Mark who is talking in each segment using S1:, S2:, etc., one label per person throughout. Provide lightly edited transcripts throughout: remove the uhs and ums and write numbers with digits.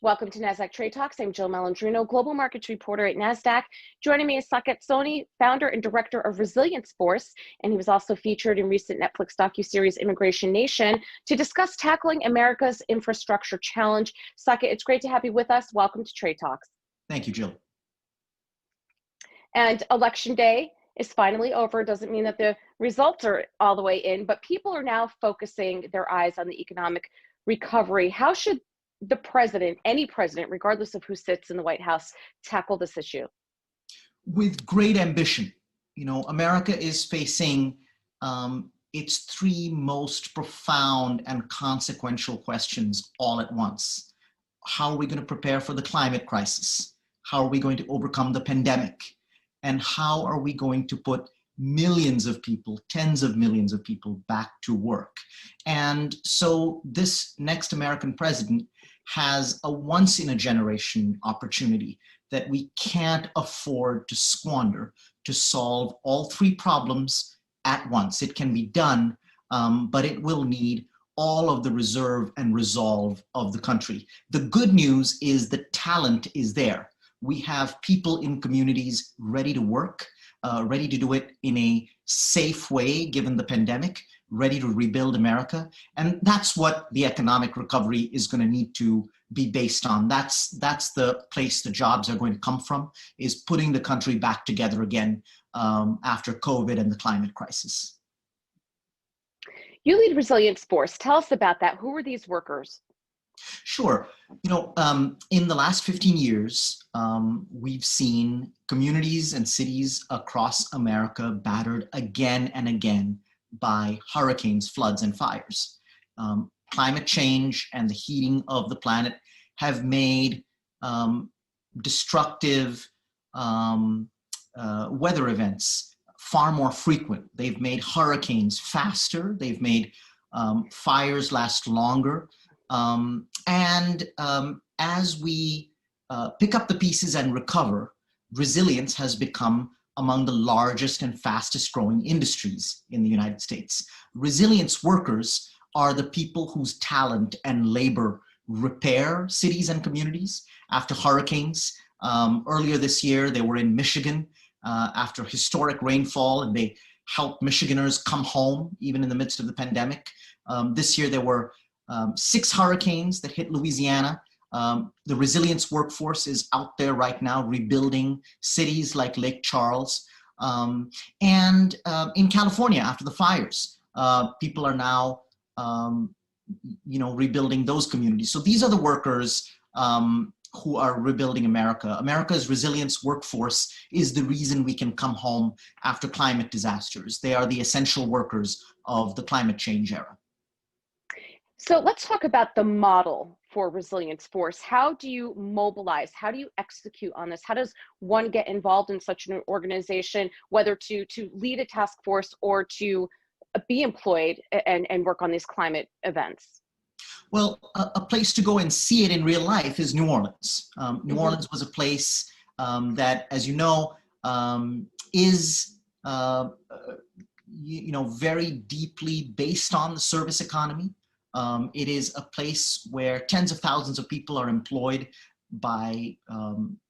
S1: Welcome to Nasdaq Trade Talks. I'm Jill Malandrino, global markets reporter at Nasdaq. Joining me is Saket, Soni, founder and director of Resilience Force, and he was also featured in recent Netflix docuseries Immigration Nation to discuss tackling America's infrastructure challenge. Saket, it's great to have you with us. Welcome to Trade Talks.
S2: Thank you, Jill.
S1: And Election Day is finally over. Doesn't mean that the results are all the way in, but people are now focusing their eyes on the economic recovery. How should the president, any president, regardless of who sits in the White House, tackle this issue?
S2: With great ambition. You know, America is facing its three most profound and consequential questions all at once. How are we going to prepare for the climate crisis? How are we going to overcome the pandemic? And how are we going to put millions of people, tens of millions of people back to work? And so this next American president has a once-in-a-generation opportunity that we can't afford to squander to solve all three problems at once. It can be done, but it will need all of the reserve and resolve of the country. The good news is the talent is there. We have people in communities ready to work, ready to do it in a safe way given the pandemic, ready to rebuild America. And that's what the economic recovery is going to need to be based on. That's the place the jobs are going to come from, is putting the country back together again after COVID and the climate crisis.
S1: You lead Resilience Force. Tell us about that. Who are these workers?
S2: Sure. You know, in the last 15 years, we've seen communities and cities across America battered again and again by hurricanes, floods, and fires. Climate change and the heating of the planet have made destructive weather events far more frequent. They've made hurricanes faster. They've made fires last longer. As we pick up the pieces and recover, resilience has become among the largest and fastest growing industries in the United States. Resilience workers are the people whose talent and labor repair cities and communities after hurricanes. Earlier this year, they were in Michigan after historic rainfall, and they helped Michiganders come home even in the midst of the pandemic. This year, there were 6 hurricanes that hit Louisiana. The resilience workforce is out there right now rebuilding cities like Lake Charles. In California, after the fires, people are now rebuilding those communities. So these are the workers who are rebuilding America. America's resilience workforce is the reason we can come home after climate disasters. They are the essential workers of the climate change era.
S1: So let's talk about the model for Resilience Force. How do you mobilize? How do you execute on this? How does one get involved in such an organization, whether to lead a task force or to be employed and work on these climate events?
S2: Well, a place to go and see it in real life is New Orleans. New Orleans was a place that, as you know, is very deeply based on the service economy. It is a place where tens of thousands of people are employed by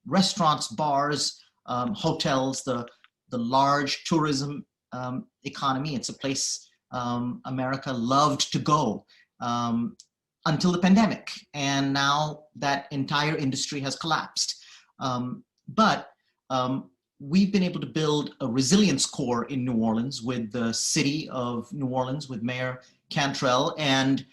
S2: restaurants, bars, hotels, the large tourism economy. It's a place America loved to go until the pandemic. And now that entire industry has collapsed. But we've been able to build a resilience corps in New Orleans with the city of New Orleans, with Mayor Cantrell, and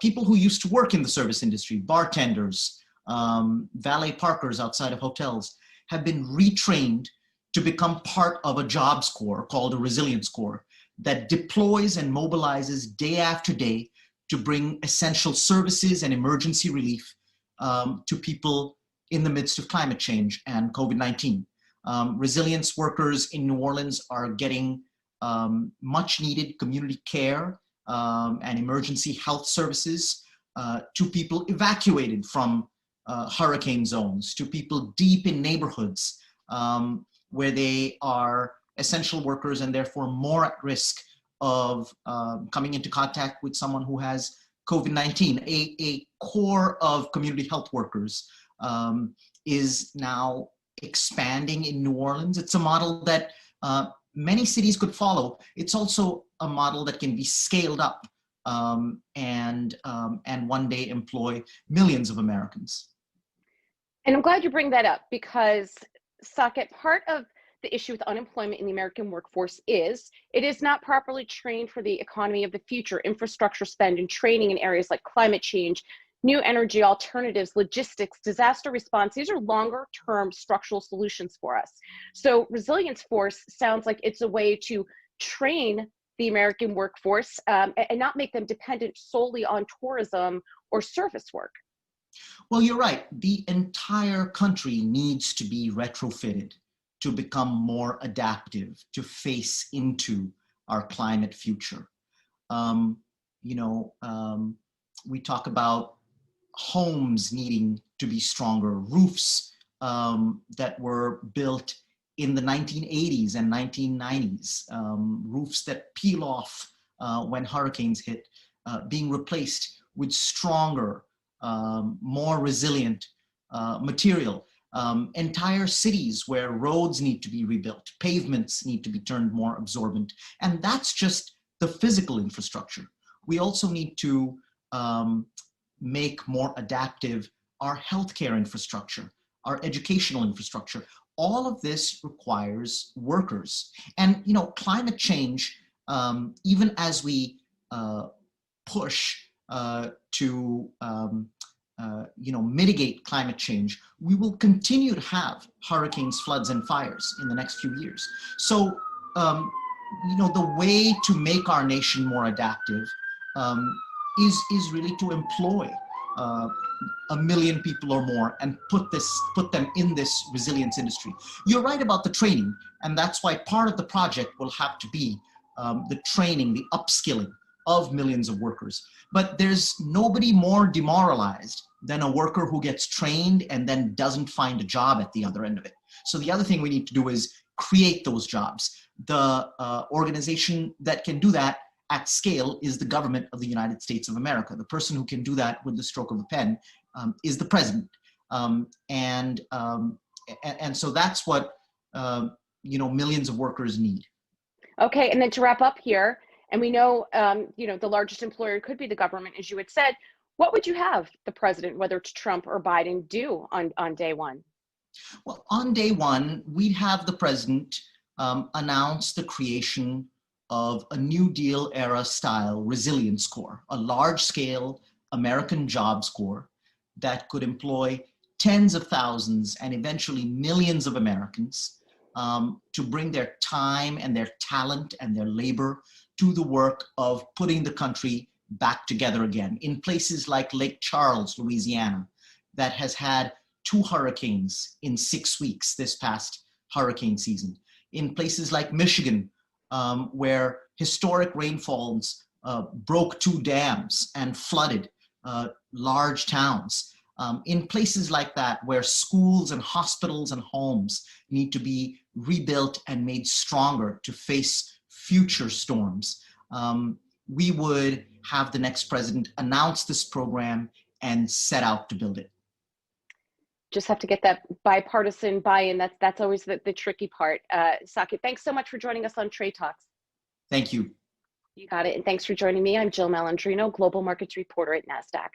S2: people who used to work in the service industry, bartenders, valet parkers outside of hotels, have been retrained to become part of a jobs corps called a resilience corps that deploys and mobilizes day after day to bring essential services and emergency relief to people in the midst of climate change and COVID-19. Resilience workers in New Orleans are getting much needed community care and emergency health services to people evacuated from hurricane zones, to people deep in neighborhoods where they are essential workers and therefore more at risk of coming into contact with someone who has COVID-19. A core of community health workers is now expanding in New Orleans. It's a model that many cities could follow. It's also a model that can be scaled up and one day employ millions of Americans.
S1: And I'm glad you bring that up because, Saket, part of the issue with unemployment in the American workforce is it is not properly trained for the economy of the future, infrastructure spend and training in areas like climate change, new energy alternatives, logistics, disaster response. These are longer term structural solutions for us. So Resilience Force sounds like it's a way to train the American workforce and not make them dependent solely on tourism or service work.
S2: Well, you're right. The entire country needs to be retrofitted to become more adaptive, to face into our climate future. Um, we talk about homes needing to be stronger, roofs that were built in the 1980s and 1990s, roofs that peel off when hurricanes hit, being replaced with stronger, more resilient material. Entire cities where roads need to be rebuilt, pavements need to be turned more absorbent. And that's just the physical infrastructure. We also need to make more adaptive our healthcare infrastructure, our educational infrastructure. All of this requires workers. And climate change, even as we push to mitigate climate change, we will continue to have hurricanes, floods, and fires in the next few years. So, the way to make our nation more adaptive is really to employ 1 million people or more and put them in this resilience industry. You're right about the training, and that's why part of the project will have to be the training, the upskilling of millions of workers. But there's nobody more demoralized than a worker who gets trained and then doesn't find a job at the other end of it. So the other thing we need to do is create those jobs. The organization that can do that at scale is the government of the United States of America. The person who can do that with the stroke of a pen is the president. And so that's what millions of workers need.
S1: Okay, and then to wrap up here, and we know, the largest employer could be the government, as you had said. What would you have the president, whether it's Trump or Biden, do on day one?
S2: Well, on day one, we'd have the president announce the creation of a New Deal era style resilience corps, a large scale American jobs corps that could employ tens of thousands and eventually millions of Americans to bring their time and their talent and their labor to the work of putting the country back together again in places like Lake Charles, Louisiana, that has had 2 hurricanes in 6 weeks this past hurricane season. In places like Michigan, where historic rainfalls broke 2 dams and flooded large towns. In places like that, where schools and hospitals and homes need to be rebuilt and made stronger to face future storms, we would have the next president announce this program and set out to build it.
S1: Just have to get that bipartisan buy-in. That's always the tricky part. Saket, thanks so much for joining us on Trade Talks.
S2: Thank you.
S1: You got it. And thanks for joining me. I'm Jill Malandrino, Global Markets Reporter at Nasdaq.